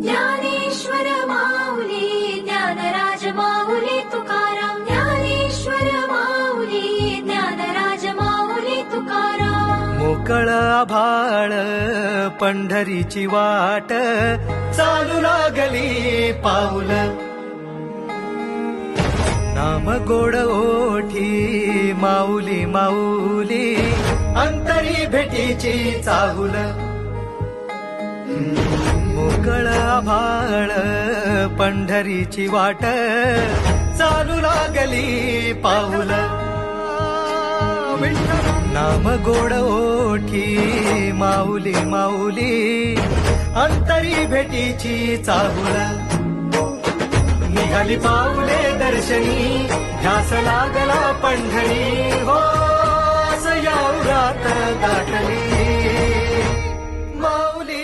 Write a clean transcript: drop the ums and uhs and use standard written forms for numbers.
ज्ञानेश्वर माऊली ज्ञानराज माऊली तुकाराम ज्ञानेश्वर माऊली ज्ञानराज माऊली तुकाराम मोकळ आभाळ पंढरीची वाट चालू लागली पाऊल नाम गोड ओठी माऊली माऊली अंतरी भेटीची चाहुल मोकळ आभाळ पंढरीची वाट चालू लागली पाऊल नाम गोड ओठी माऊली माऊली अंतरी भेटीची चाहुल निघाली पाऊले दर्शनी ध्यास लागला पंढरी हो असं या उरात गाठली माऊली